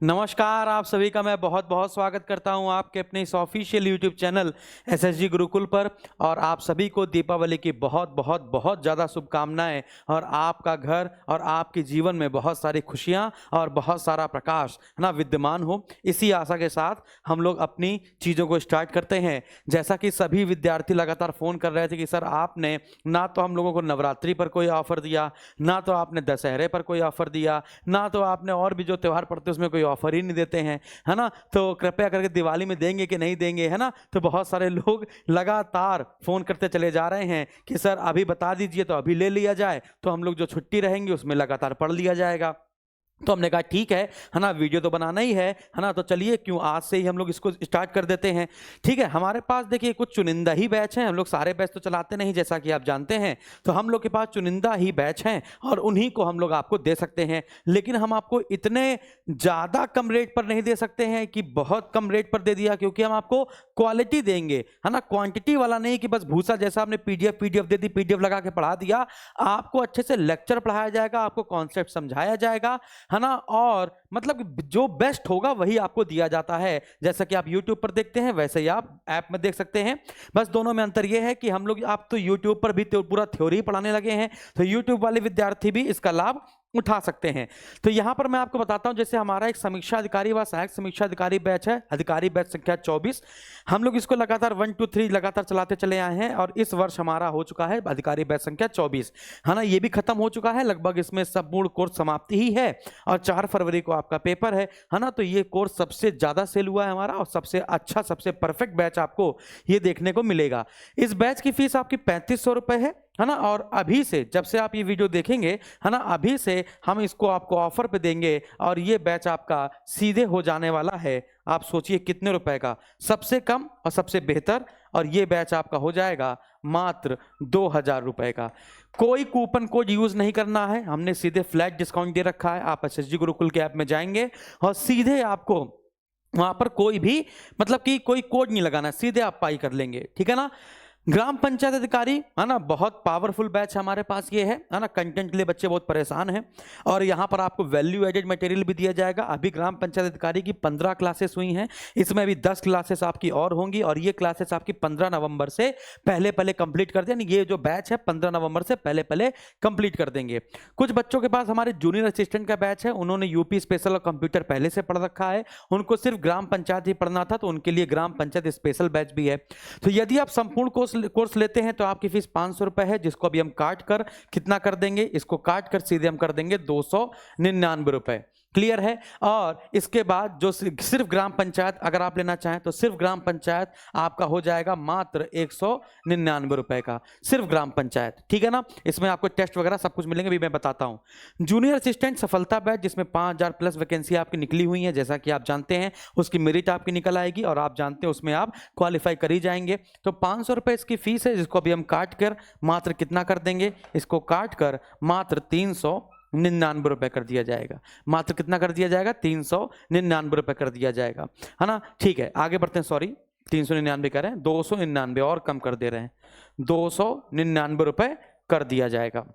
नमस्कार, आप सभी का मैं बहुत बहुत स्वागत करता हूं आपके अपने इस official YouTube channel SSG Gurukul पर। और आप सभी को दीपावली की बहुत बहुत बहुत ज़्यादा शुभकामनाएं और आपका घर और आपके जीवन में बहुत सारी खुशियां और बहुत सारा प्रकाश है ना विद्यमान हो, इसी आशा के साथ हम लोग अपनी चीज़ों को स्टार्ट करते हैं। जैसा कि सभी विद्यार्थी लगातार फ़ोन कर रहे थे कि सर आपने ना तो हम लोगों को नवरात्रि पर कोई ऑफ़र दिया, ना तो आपने दशहरे पर कोई ऑफ़र दिया, ना तो आपने और भी जो त्यौहार पड़ते हैं उसमें कोई ऑफर ही नहीं देते हैं, है ना। तो कृपया करके दिवाली में देंगे कि नहीं देंगे, है ना। तो बहुत सारे लोग लगातार फोन करते चले जा रहे हैं कि सर अभी बता दीजिए तो अभी ले लिया जाए, तो हम लोग जो छुट्टी रहेंगे उसमें लगातार पढ़ लिया जाएगा। तो हमने कहा ठीक है ना, वीडियो तो बनाना ही है ना, तो चलिए क्यों आज से ही हम लोग इसको स्टार्ट कर देते हैं। ठीक है, हमारे पास देखिए कुछ चुनिंदा ही बैच हैं, हम लोग सारे बैच तो चलाते नहीं जैसा कि आप जानते हैं। तो हम लोग के पास चुनिंदा ही बैच हैं और उन्हीं को हम लोग आपको दे सकते हैं। लेकिन हम आपको इतने ज़्यादा कम रेट पर नहीं दे सकते हैं कि बहुत कम रेट पर दे दिया, क्योंकि हम आपको क्वालिटी देंगे, है ना, क्वांटिटी वाला नहीं कि बस भूसा जैसा आपने पीडीएफ दे दी, पीडीएफ लगा के पढ़ा दिया। आपको अच्छे से लेक्चर पढ़ाया जाएगा, आपको कॉन्सेप्ट समझाया जाएगा, है ना। और मतलब जो बेस्ट होगा वही आपको दिया जाता है। जैसा कि आप YouTube पर देखते हैं वैसे ही आप ऐप में देख सकते हैं। बस दोनों में अंतर यह है कि हम लोग आप तो YouTube पर भी पूरा थ्योरी पढ़ाने लगे हैं, तो YouTube वाले विद्यार्थी भी इसका लाभ उठा सकते हैं। तो यहां पर मैं आपको बताता हूं, जैसे हमारा एक समीक्षा अधिकारी व सहायक समीक्षा अधिकारी बैच है, अधिकारी बैच संख्या 24। हम लोग इसको लगातार 1 2 3 लगातार चलाते चले आए हैं और इस वर्ष हमारा हो चुका है अधिकारी बैच संख्या 24, है ना। ये भी खत्म हो चुका है लगभग, इसमें संपूर्ण कोर्स समाप्ति ही है और 4 फरवरी को आपका पेपर है ना। तो ये कोर्स सबसे ज्यादा सेल हुआ है हमारा और सबसे अच्छा सबसे परफेक्ट बैच आपको ये देखने को मिलेगा। इस बैच की फीस आपकी 3500 रुपए है ना। और अभी से जब से आप ये वीडियो देखेंगे, है ना, अभी से हम इसको आपको ऑफर पे देंगे और ये बैच आपका सीधे हो जाने वाला है। आप सोचिए कितने रुपए का, सबसे कम और सबसे बेहतर, और ये बैच आपका हो जाएगा मात्र 2000 रुपए का। कोई कूपन कोड यूज नहीं करना है, हमने सीधे फ्लैट डिस्काउंट दे रखा है। आप एसएसजी गुरुकुल के ऐप में जाएंगे और सीधे आपको वहां पर कोई भी मतलब कि कोई कोड नहीं लगाना, सीधे आप पाई कर लेंगे, ठीक है ना। ग्राम पंचायत अधिकारी, है ना, बहुत पावरफुल बैच हमारे पास ये है ना। कंटेंट के लिए बच्चे बहुत परेशान हैं और यहाँ पर आपको वैल्यू एडेड मटेरियल भी दिया जाएगा। अभी ग्राम पंचायत अधिकारी की 15 क्लासेस हुई हैं, इसमें अभी 10 क्लासेस आपकी और होंगी और ये क्लासेस आपकी 15 नवंबर से पहले पहले कंप्लीट कर दें। ये जो बैच है 15 नवंबर से पहले पहले कंप्लीट कर देंगे। कुछ बच्चों के पास हमारे जूनियर असिस्टेंट का बैच है, उन्होंने यूपी स्पेशल और कंप्यूटर पहले से पढ़ रखा है, उनको सिर्फ ग्राम पंचायत ही पढ़ना था, तो उनके लिए ग्राम पंचायत स्पेशल बैच भी है। तो यदि आप संपूर्ण कोर्स लेते हैं तो आपकी फीस 500 रुपए है, जिसको अभी हम काट कर कितना कर देंगे, इसको काट कर सीधे हम कर देंगे 299 रुपए। क्लियर है। और इसके बाद जो सिर्फ ग्राम पंचायत अगर आप लेना चाहें तो सिर्फ ग्राम पंचायत आपका हो जाएगा मात्र 199 रुपए का, सिर्फ ग्राम पंचायत, ठीक है ना। इसमें आपको टेस्ट वगैरह सब कुछ मिलेंगे, अभी मैं बताता हूं। जूनियर असिस्टेंट सफलता बैच, जिसमें 5000 प्लस वैकेंसी आपकी निकली हुई है, जैसा कि आप जानते हैं, उसकी मेरिट आपकी निकल आएगी और आप जानते हैं उसमें आप क्वालिफाई कर ही जाएंगे। तो 500 रुपए इसकी फीस है, जिसको अभी हम काट कर मात्र कितना कर देंगे, इसको काट कर मात्र 399 रुपए कर दिया जाएगा। मात्र कितना कर दिया जाएगा, 399 रुपए कर दिया जाएगा, है ना। ठीक है, आगे बढ़ते हैं। सॉरी, 399 कह रहे हैं, 299 और कम कर दे रहे हैं, 299 रुपए कर दिया जाएगा,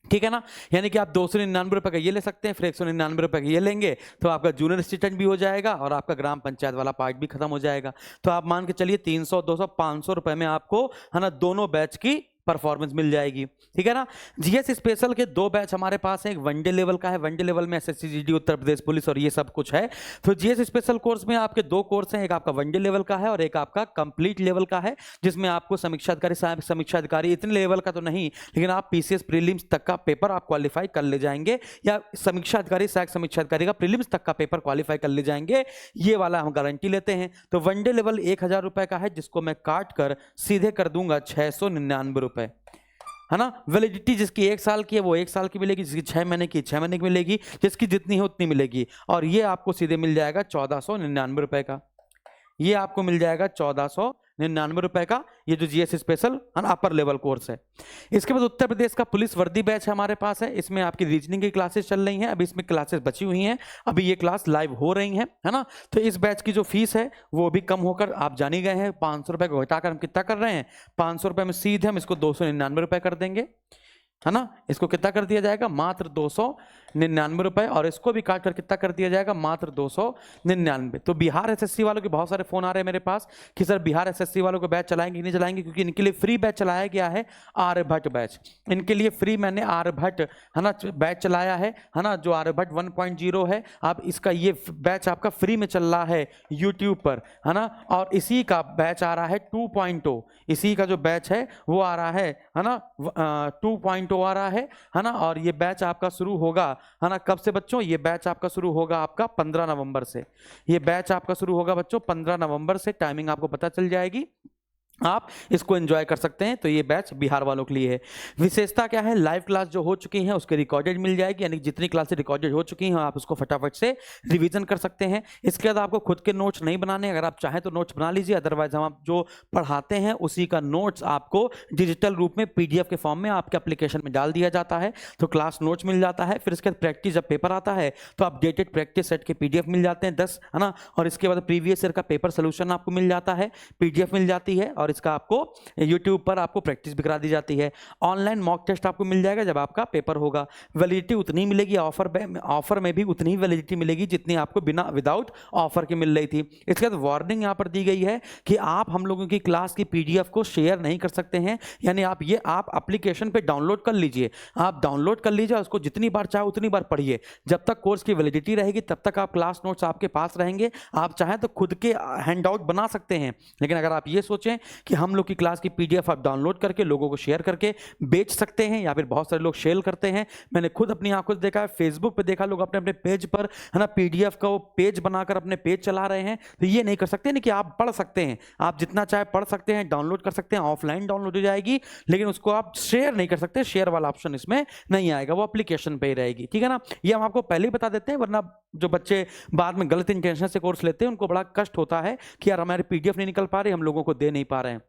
ठीक है ना। यानी कि आप 299 रुपए का ये ले सकते हैं, फिर 199 रुपए का ये लेंगे तो आपका जूनियर असिस्टेंट भी हो जाएगा और आपका ग्राम पंचायत वाला पार्ट भी खत्म हो जाएगा। तो आप मान के चलिए 300 200 500 रुपए में आपको, है ना, दोनों बैच की परफॉर्मेंस मिल जाएगी, ठीक है ना। जीएस स्पेशल के 2 बैच हमारे पास हैं, एक वनडे लेवल का है, वनडे लेवल में SSC GD Uttar Pradesh police और ये सब कुछ है। तो जीएस स्पेशल कोर्स में आपके 2 कोर्स हैं, एक आपका वनडे लेवल का है और एक आपका कंप्लीट लेवल का है, जिसमें आपको समीक्षा अधिकारी सहायक समीक्षा अधिकारी इतने लेवल का तो नहीं, लेकिन आप पीसीएस प्रीलिम्स तक का पेपर आप क्वालिफाई कर ले जाएंगे, या समीक्षा अधिकारी सहायक समीक्षा अधिकारी का प्रीलिम्स तक का पेपर क्वालिफाई कर ले जाएंगे, ये वाला हम गारंटी लेते हैं। तो वनडे लेवल 1000 रुपए का है, जिसको मैं काट कर सीधे कर दूंगा 699 रुपए, है ना। वैलिडिटी जिसकी 1 साल की है वो 1 साल की मिलेगी, जिसकी 6 महीने की 6 महीने की मिलेगी, जिसकी जितनी है उतनी मिलेगी। और ये आपको सीधे मिल जाएगा 1499 रुपए का, ये आपको मिल जाएगा 1499 रुपए का, ये जो GS special upper level course है। इसके बाद उत्तर प्रदेश का पुलिस वर्दी बैच हमारे पास है, इसमें आपकी रीजनिंग की क्लासेस चल रही हैं, अभी इसमें क्लासेस बची हुई हैं, अभी ये क्लास लाइव हो रही हैं, है ना। तो इस बैच की जो फीस है वो भी कम होकर आप जान ही गए हैं, 500 रुपए को घटाकर हम कितना कर रहे हैं, 500 रुपए में सीधे हम इसको 299 रुपए कर देंगे। है ना, इसको कितना कर दिया जाएगा, मात्र 299 रुपए, और इसको भी काट कर कितना कर दिया जाएगा, मात्र 299। तो बिहार एसएससी वालों के बहुत सारे फोन आ रहे हैं मेरे पास कि सर बिहार एसएससी वालों को बैच चलाएंगे कि नहीं चलाएंगे, क्योंकि इनके लिए फ्री बैच चलाया गया है, आर्यभट्ट बैच। इनके लिए फ्री मैंने आर्यभट्ट, है ना, बैच चलाया है ना, जो आर्यभट्ट 1.0 है। अब इसका ये बैच आपका फ्री में चल रहा है यूट्यूब पर, है ना, और इसी का बैच आ रहा है 2.0, इसी का जो बैच है वो आ रहा है ना, 2.0 आ रहा है ना। और ये बैच आपका शुरू होगा, है ना, कब से बच्चों, ये बैच आपका शुरू होगा आपका 15 नवंबर से। ये बैच आपका शुरू होगा बच्चों 15 नवंबर से, टाइमिंग आपको पता चल जाएगी, आप इसको एंजॉय कर सकते हैं। तो ये बैच बिहार वालों के लिए है। विशेषता क्या है, लाइव क्लास जो हो चुकी हैं उसके रिकॉर्डेड मिल जाएगी, यानी जितनी क्लासेस रिकॉर्डेड हो चुकी हैं आप उसको फटाफट से रिवीजन कर सकते हैं। इसके बाद आपको खुद के नोट्स नहीं बनाने, अगर आप चाहें तो नोट्स बना लीजिए, अदरवाइज हम आप जो पढ़ाते हैं उसी का नोट्स आपको डिजिटल रूप में PDF के फॉर्म में आपके एप्लीकेशन में डाल दिया जाता है, तो क्लास नोट्स मिल जाता है। फिर इसके बाद प्रैक्टिस, जब पेपर आता है तो अपडेटेड प्रैक्टिस सेट के PDF मिल जाते हैं 10, है ना, और इसके बाद प्रीवियस ईयर का पेपर सोल्यूशन आपको मिल जाता है, PDF मिल जाती है, और इसका आपको YouTube पर आपको प्रैक्टिस भी करा दी जाती है। ऑनलाइन मॉक टेस्ट आपको मिल जाएगा जब आपका पेपर होगा। वैलिडिटी उतनी मिलेगी, ऑफर में भी उतनी ही वैलिडिटी मिलेगी जितनी आपको बिना विदाउट ऑफर के मिल रही थी। इसके बाद वार्निंग यहाँ पर दी गई है कि आप हम लोगों की क्लास की PDF को शेयर नहीं कर सकते हैं, यानी आप एप्लीकेशन पे डाउनलोड कर लीजिए, आप डाउनलोड कर लीजिए, उसको जितनी बार चाहे उतनी बार पढ़िए, जब तक कोर्स की वैलिडिटी रहेगी तब तक आप क्लास नोट्स आपके पास रहेंगे। आप चाहें तो खुद के हैंडआउट बना सकते हैं, लेकिन अगर आप ये सोचें कि हम लोग की क्लास की PDF आप डाउनलोड करके लोगों को शेयर करके बेच सकते हैं, या फिर बहुत सारे लोग शेयर करते हैं, मैंने खुद अपनी आंखों से देखा है, फेसबुक पे देखा, लोग अपने अपने पेज पर, है ना, PDF का वो पेज बनाकर अपने पेज चला रहे हैं। तो ये नहीं कर सकते, नहीं कि आप पढ़ सकते हैं, आप जितना चाहे पढ़ सकते हैं, डाउनलोड कर सकते हैं, ऑफलाइन डाउनलोड हो जाएगी, लेकिन उसको आप शेयर नहीं कर सकते, शेयर वाला ऑप्शन इसमें नहीं आएगा, वो एप्लीकेशन पे ही रहेगी, ठीक है ना। ये हम आपको पहले ही बता देते हैं, वरना जो बच्चे बाद में गलत इंटेंशन से कोर्स लेते हैं उनको बड़ा कष्ट होता है कि यार हमारे PDF नहीं निकल पा रहे, हम लोगों को दे नहीं पा रहे हैं।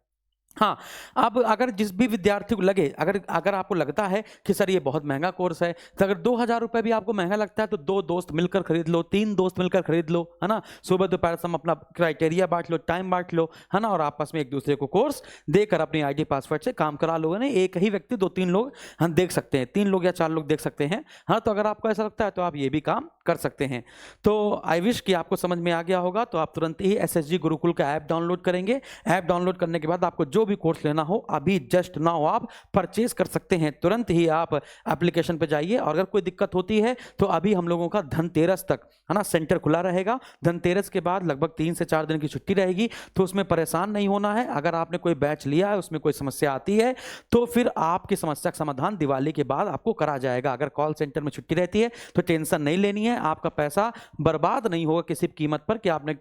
हाँ, अब अगर जिस भी विद्यार्थी को लगे, अगर आपको लगता है कि सर ये बहुत महंगा कोर्स है, तो अगर 2000 रुपये भी आपको महंगा लगता है तो 2 दोस्त मिलकर खरीद लो, 3 दोस्त मिलकर खरीद लो, है ना, सुबह दोपहर शाम अपना क्राइटेरिया बांट लो, टाइम बांट लो, है ना, और आपस में एक दूसरे को कोर्स देकर अपनी ID पासवर्ड से काम करा लो, नहीं एक ही व्यक्ति 2-3 लोग हम देख सकते हैं, 3 लोग या 4 लोग देख सकते हैं, हाँ। तो अगर आपको ऐसा लगता है तो आप ये भी काम कर सकते हैं। तो आई विश कि आपको समझ में आ गया होगा। तो आप तुरंत ही SSG गुरुकुल का ऐप डाउनलोड करेंगे। ऐप डाउनलोड करने के बाद आपको जो भी कोर्स लेना हो अभी जस्ट नाउ आप परचेज कर सकते हैं, तुरंत ही आप एप्लीकेशन पे जाइए। और अगर कोई दिक्कत होती है तो अभी हम लोगों का धनतेरस तक, है ना, सेंटर खुला रहेगा। धनतेरस के बाद लगभग 3 से 4 दिन की छुट्टी रहेगी, तो उसमें परेशान नहीं होना है। अगर आपने कोई बैच लिया है उसमें कोई समस्या आती है तो फिर आपकी समस्या का समाधान दिवाली के बाद आपको करा जाएगा। अगर कॉल सेंटर में छुट्टी रहती है तो टेंशन नहीं लेनी है, आपका पैसा बर्बाद नहीं होगा किसी कीमत पर कि आपने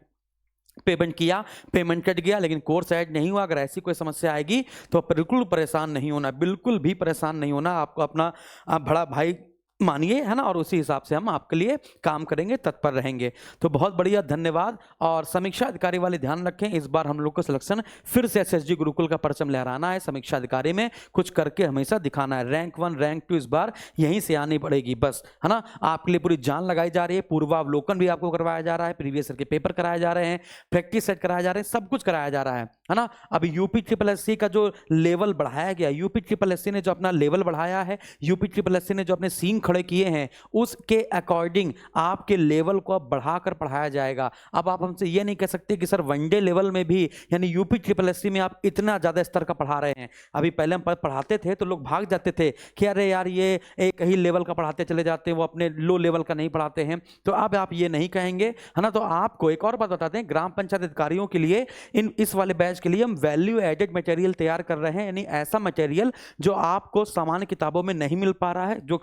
पेमेंट किया, पेमेंट कट गया लेकिन कोर्स ऐड नहीं हुआ। अगर ऐसी कोई समस्या आएगी तो बिल्कुल परेशान नहीं होना, बिल्कुल भी परेशान नहीं होना। आपको अपना बड़ा भाई मानिए, है ना, और उसी हिसाब से हम आपके लिए काम करेंगे, तत्पर रहेंगे। तो बहुत बढ़िया, धन्यवाद। और समीक्षा अधिकारी वाले ध्यान रखें, इस बार हम लोग को सिलेक्शन फिर से SSG गुरुकुल का परचम लहराना है। समीक्षा अधिकारी में कुछ करके हमेशा दिखाना है। रैंक 1 रैंक 2 इस बार यहीं से आनी पड़ेगी बस, है ना। आपके लिए पूरी जान लगाई जा रही है, पूर्वावलोकन भी आपको करवाया जा रहा है, प्रीवियस ईयर के पेपर कराए जा रहे हैं, प्रैक्टिस सेट कराए जा रहे हैं, सब कुछ कराया जा रहा है ना। अभी UPSSC का जो लेवल बढ़ाया गया, UPSSC ने जो अपना लेवल बढ़ाया है, UPSSC ने जो अपने सीन खड़े किए हैं उसके अकॉर्डिंग आपके लेवल को अब बढ़ाकर पढ़ाया जाएगा। अब आप हमसे ये नहीं कह सकते कि सर वनडे लेवल में भी, यानी UPSSC में आप इतना ज्यादा स्तर का पढ़ा रहे हैं। अभी पहले हम पढ़ाते थे तो लोग भाग जाते थे कि अरे यार ये एक ही लेवल का पढ़ाते चले जाते हैं, वो अपने लो लेवल का नहीं पढ़ाते हैं। तो अब आप ये नहीं कहेंगे, है ना। तो आपको एक और बात बताते हैं, ग्राम पंचायत अधिकारियों के लिए इस वाले बैच के लिए हम वैल्यू एडेड मटेरियल तैयार कर रहे हैं, यानी ऐसा मटेरियल जो आपको सामान्य किताबों में नहीं मिल पा रहा है। जो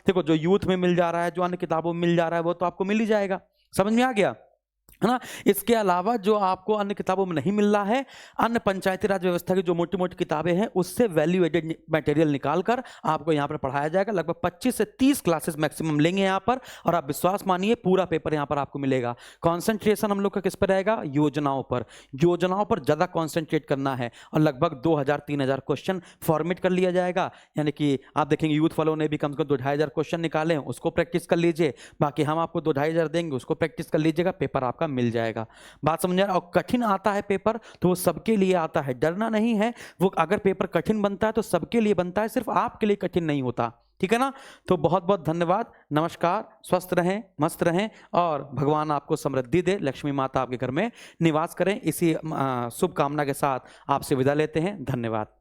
देखो, जो यूथ में मिल जा रहा है, जो अन्य किताबों में मिल जा रहा है, वो तो आपको मिल ही जाएगा। समझ में आ गया, है ना। इसके अलावा जो आपको अन्य किताबों में नहीं मिल रहा है, अन्य पंचायती राज व्यवस्था की जो मोटी मोटी किताबें हैं उससे वैल्यू एडेड मटेरियल निकालकर आपको यहाँ पर पढ़ाया जाएगा। लगभग 25 से 30 क्लासेस मैक्सिमम लेंगे यहाँ पर, और आप विश्वास मानिए पूरा पेपर यहाँ पर आपको मिलेगा। कॉन्सेंट्रेशन हम लोग का किस पर रहेगा, योजनाओं पर। योजनाओं पर ज़्यादा कॉन्सेंट्रेट करना है, और लगभग 2000-3000 क्वेश्चन फॉर्मेट कर लिया जाएगा। यानी कि आप देखेंगे यूथ वालों ने भी कम से कम 2-2500 क्वेश्चन निकाले, उसको प्रैक्टिस कर लीजिए। बाकी हम आपको 2-2500 देंगे, उसको प्रैक्टिस कर लीजिएगा, पेपर आपका आपका मिल जाएगा। बात समझ आ रहा है? और कठिन आता है पेपर तो वो सबके लिए आता है, डरना नहीं है। वो अगर पेपर कठिन बनता है तो सबके लिए बनता है, सिर्फ आपके लिए कठिन नहीं होता। ठीक है ना? तो बहुत बहुत धन्यवाद, नमस्कार, स्वस्थ रहें, मस्त रहें और भगवान आपको समृद्धि दे, लक्ष्मी माता आपके घर में निवास करें। इसी शुभकामना के साथ आपसे विदा लेते हैं। धन्यवाद।